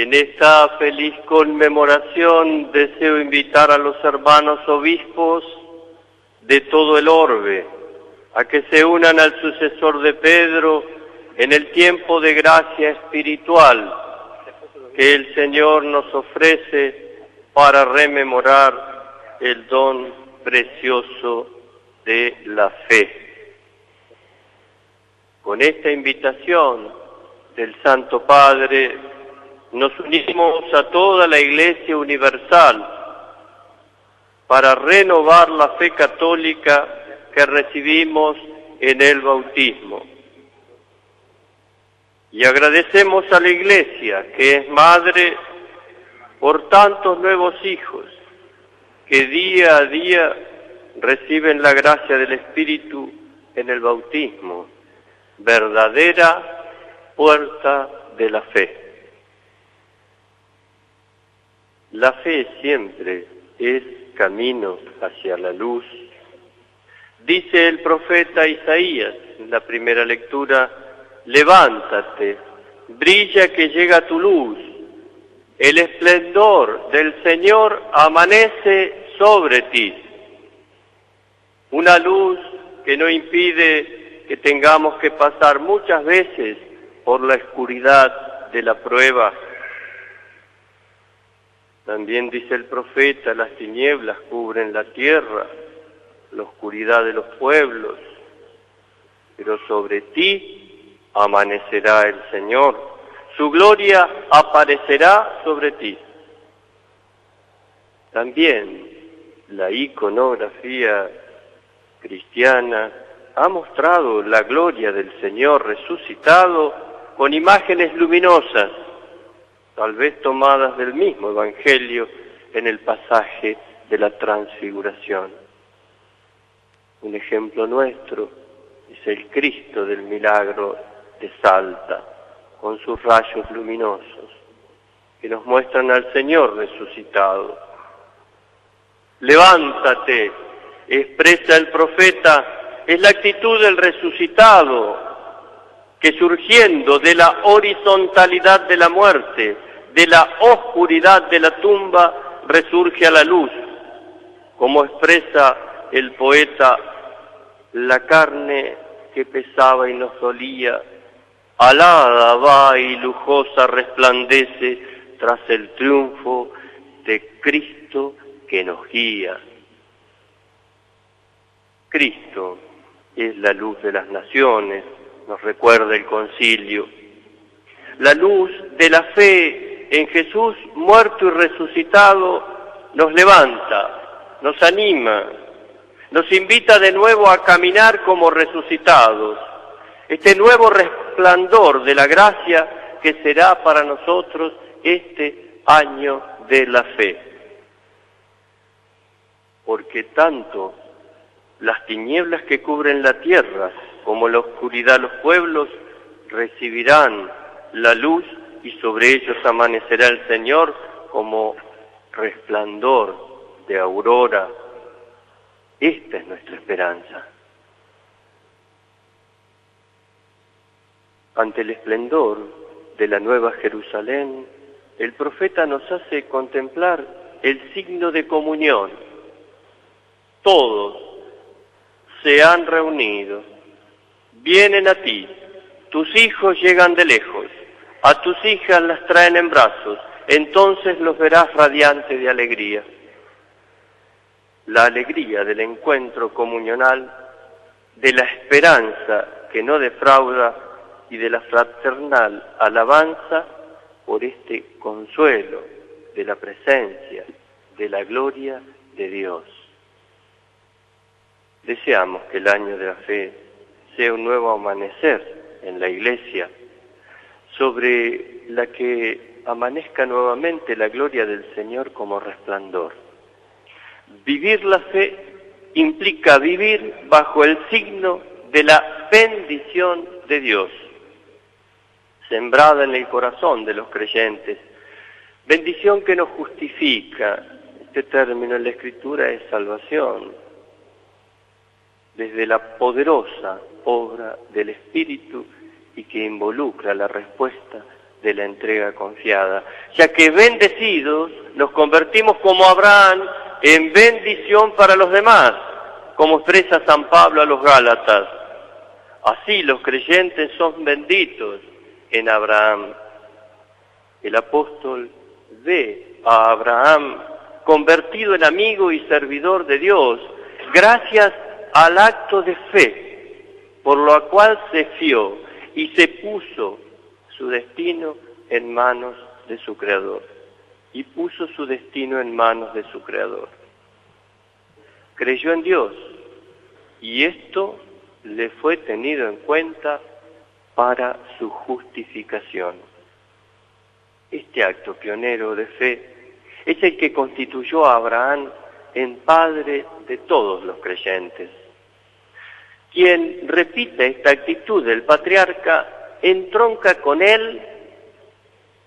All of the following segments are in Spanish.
En esta feliz conmemoración deseo invitar a los hermanos obispos de todo el orbe a que se unan al sucesor de Pedro en el tiempo de gracia espiritual que el Señor nos ofrece para rememorar el don precioso de la fe. Con esta invitación del Santo Padre nos unimos a toda la Iglesia universal para renovar la fe católica que recibimos en el bautismo. Y agradecemos a la Iglesia, que es madre, por tantos nuevos hijos que día a día reciben la gracia del Espíritu en el bautismo, verdadera puerta de la fe. La fe siempre es camino hacia la luz. Dice el profeta Isaías en la primera lectura: levántate, brilla que llega tu luz, el esplendor del Señor amanece sobre ti. Una luz que no impide que tengamos que pasar muchas veces por la oscuridad de la prueba. También dice el profeta: las tinieblas cubren la tierra, la oscuridad de los pueblos, pero sobre ti amanecerá el Señor, su gloria aparecerá sobre ti. También la iconografía cristiana ha mostrado la gloria del Señor resucitado con imágenes luminosas, tal vez tomadas del mismo Evangelio en el pasaje de la Transfiguración. Un ejemplo nuestro es el Cristo del milagro de Salta, con sus rayos luminosos, que nos muestran al Señor resucitado. Levántate, expresa el profeta, es la actitud del resucitado, que surgiendo de la horizontalidad de la muerte, de la oscuridad de la tumba, resurge a la luz. Como expresa el poeta: la carne que pesaba y nos dolía, alada va y lujosa resplandece tras el triunfo de Cristo que nos guía. Cristo es la luz de las naciones, nos recuerda el concilio. La luz de la fe en Jesús muerto y resucitado nos levanta, nos anima, nos invita de nuevo a caminar como resucitados. Este nuevo resplandor de la gracia que será para nosotros este año de la fe. Porque tanto las tinieblas que cubren la tierra como la oscuridad los pueblos recibirán la luz y sobre ellos amanecerá el Señor como resplandor de aurora. Esta es nuestra esperanza. Ante el esplendor de la nueva Jerusalén, el profeta nos hace contemplar el signo de comunión. Todos se han reunido, vienen a ti, tus hijos llegan de lejos, a tus hijas las traen en brazos, entonces los verás radiantes de alegría. La alegría del encuentro comunional, de la esperanza que no defrauda y de la fraternal alabanza por este consuelo de la presencia, de la gloria de Dios. Deseamos que el año de la fe sea un nuevo amanecer en la Iglesia, sobre la que amanezca nuevamente la gloria del Señor como resplandor. Vivir la fe implica vivir bajo el signo de la bendición de Dios, sembrada en el corazón de los creyentes. Bendición que nos justifica. Este término en la Escritura es salvación. Desde la poderosa obra del Espíritu y que involucra la respuesta de la entrega confiada, ya que bendecidos nos convertimos como Abraham en bendición para los demás, como expresa San Pablo a los Gálatas. Así los creyentes son benditos en Abraham. El apóstol ve a Abraham convertido en amigo y servidor de Dios, gracias al acto de fe, por lo cual se fió y se puso su destino en manos de su Creador. Y puso su destino en manos de su Creador. Creyó en Dios, y esto le fue tenido en cuenta para su justificación. Este acto pionero de fe es el que constituyó a Abraham en padre de todos los creyentes. Quien repite esta actitud del patriarca entronca con él,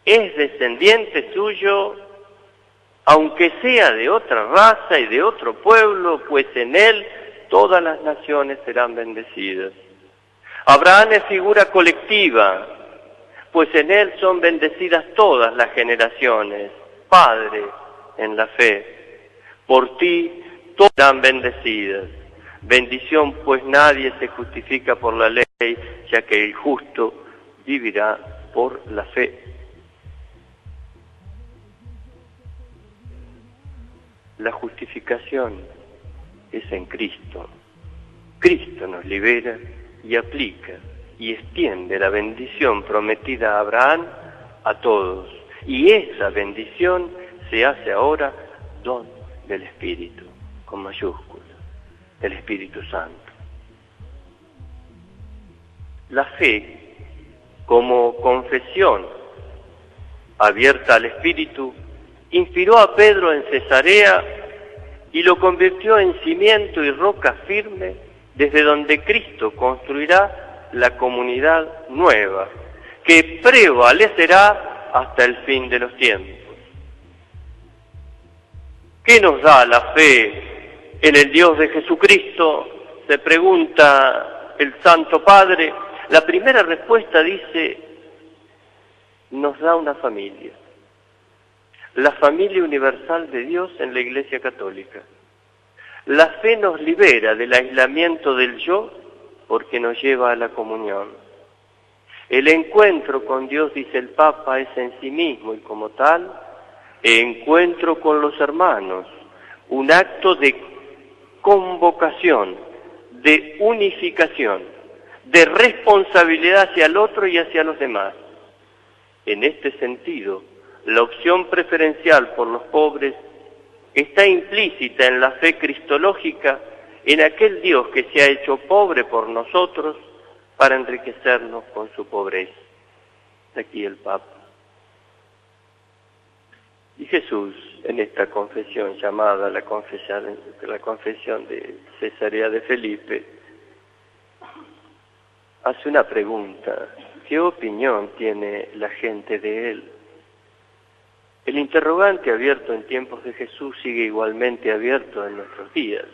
es descendiente suyo, aunque sea de otra raza y de otro pueblo, pues en él todas las naciones serán bendecidas. Abraham es figura colectiva, pues en él son bendecidas todas las generaciones. Padre en la fe, por ti todas serán bendecidas. Bendición, pues nadie se justifica por la ley, ya que el justo vivirá por la fe. La justificación es en Cristo. Cristo nos libera y aplica y extiende la bendición prometida a Abraham a todos. Y esa bendición se hace ahora don del Espíritu, con mayúscula, del Espíritu Santo. La fe, como confesión abierta al Espíritu, inspiró a Pedro en Cesarea y lo convirtió en cimiento y roca firme desde donde Cristo construirá la comunidad nueva, que prevalecerá hasta el fin de los tiempos. ¿Qué nos da la fe en el Dios de Jesucristo? Se pregunta el Santo Padre. La primera respuesta dice, nos da una familia. La familia universal de Dios en la Iglesia Católica. La fe nos libera del aislamiento del yo porque nos lleva a la comunión. El encuentro con Dios, dice el Papa, es en sí mismo y como tal, encuentro con los hermanos, un acto de convocación, de unificación, de responsabilidad hacia el otro y hacia los demás. En este sentido, la opción preferencial por los pobres está implícita en la fe cristológica, en aquel Dios que se ha hecho pobre por nosotros para enriquecernos con su pobreza. Aquí el Papa. Y Jesús, en esta confesión llamada la confesión de Cesarea de Felipe, hace una pregunta. ¿Qué opinión tiene la gente de él? El interrogante abierto en tiempos de Jesús sigue igualmente abierto en nuestros días.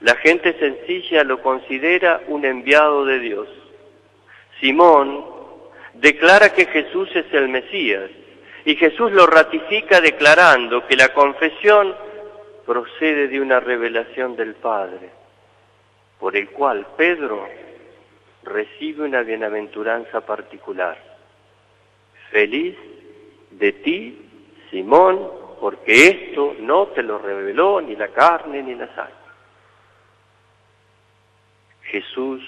La gente sencilla lo considera un enviado de Dios. Simón declara que Jesús es el Mesías y Jesús lo ratifica declarando que la confesión procede de una revelación del Padre, por el cual Pedro recibe una bienaventuranza particular. Feliz de ti, Simón, porque esto no te lo reveló ni la carne ni la sangre. Jesús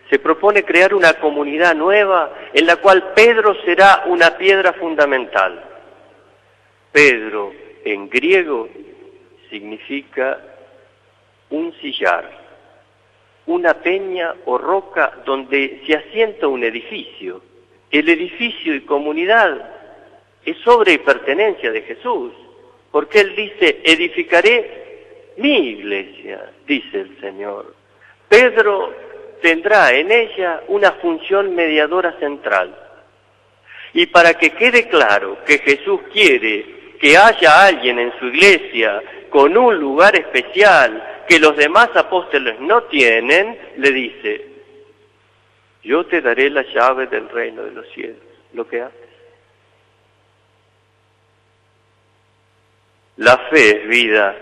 se propone crear una comunidad nueva en la cual Pedro será una piedra fundamental. Pedro, en griego, significa un sillar, una peña o roca donde se asienta un edificio. El edificio y comunidad es obra y pertenencia de Jesús, porque Él dice, edificaré mi iglesia, dice el Señor. Pedro tendrá en ella una función mediadora central. Y para que quede claro que Jesús quiere que haya alguien en su iglesia con un lugar especial que los demás apóstoles no tienen, le dice, yo te daré la llave del reino de los cielos. lo que haces. La fe es vida,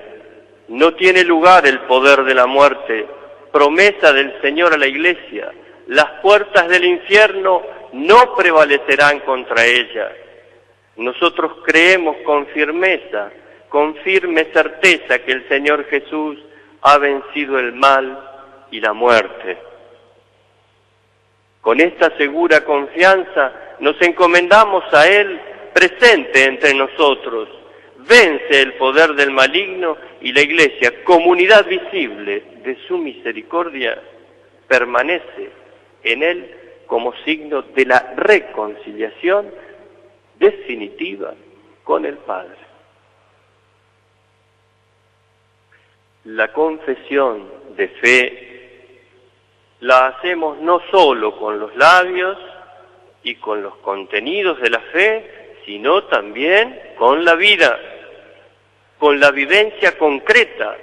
no tiene lugar el poder de la muerte, promesa del Señor a la Iglesia, las puertas del infierno no prevalecerán contra ella. Nosotros creemos con firmeza, con firme certeza que el Señor Jesús ha vencido el mal y la muerte. Con esta segura confianza nos encomendamos a Él presente entre nosotros. Vence el poder del maligno y la Iglesia, comunidad visible de su misericordia, permanece en Él como signo de la reconciliación definitiva con el Padre. La confesión de fe la hacemos no solo con los labios y con los contenidos de la fe, sino también con la vida, con la vivencia concreta.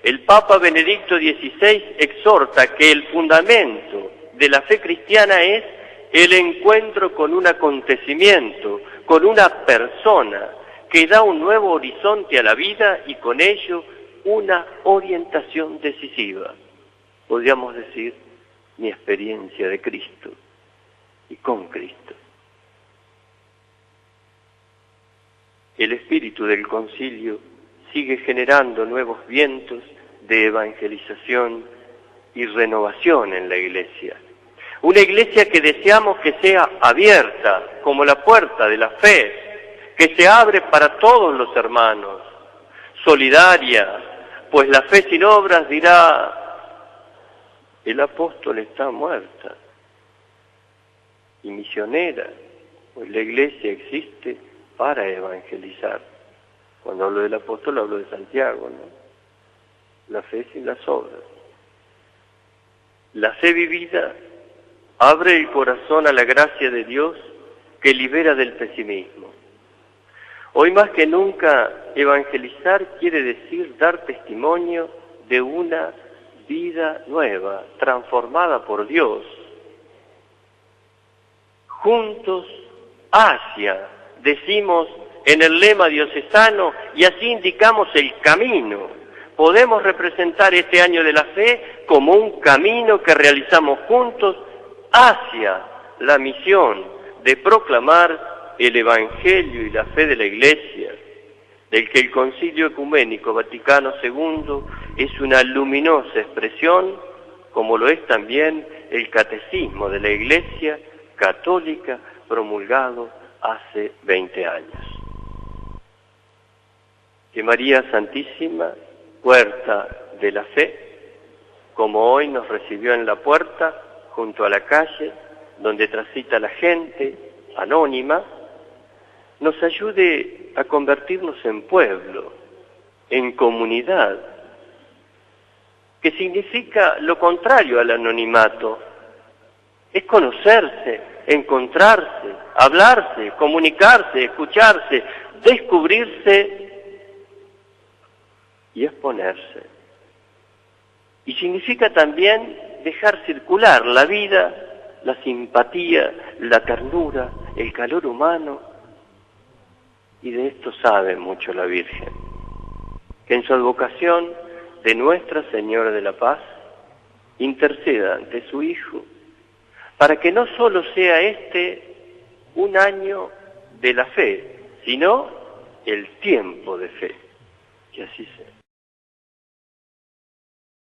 El Papa Benedicto XVI exhorta que el fundamento de la fe cristiana es el encuentro con un acontecimiento, con una persona que da un nuevo horizonte a la vida y con ello una orientación decisiva. Podríamos decir, mi experiencia de Cristo y con Cristo. El espíritu del concilio sigue generando nuevos vientos de evangelización y renovación en la Iglesia. Una Iglesia que deseamos que sea abierta como la puerta de la fe, que se abre para todos los hermanos, solidaria, pues la fe sin obras, dirá, el apóstol está muerta, y misionera, pues la Iglesia existe para evangelizar. Cuando hablo del apóstol hablo de Santiago, ¿no? La fe sin las obras. La fe vivida abre el corazón a la gracia de Dios que libera del pesimismo. Hoy más que nunca, evangelizar quiere decir dar testimonio de una vida nueva, transformada por Dios. Juntos hacia, decimos en el lema diocesano, y así indicamos el camino. Podemos representar este año de la fe como un camino que realizamos juntos hacia la misión de proclamar el Evangelio y la fe de la Iglesia, del que el Concilio Ecuménico Vaticano II es una luminosa expresión, como lo es también el Catecismo de la Iglesia Católica promulgado hace 20 años. Que María Santísima, puerta de la fe, como hoy nos recibió en la puerta, junto a la calle, donde transita la gente, anónima, nos ayude a convertirnos en pueblo, en comunidad, que significa lo contrario al anonimato. Es conocerse, encontrarse, hablarse, comunicarse, escucharse, descubrirse y exponerse. Y significa también dejar circular la vida, la simpatía, la ternura, el calor humano, y de esto sabe mucho la Virgen, que en su advocación de Nuestra Señora de la Paz interceda ante su Hijo, para que no solo sea este un año de la fe, sino el tiempo de fe, que así sea.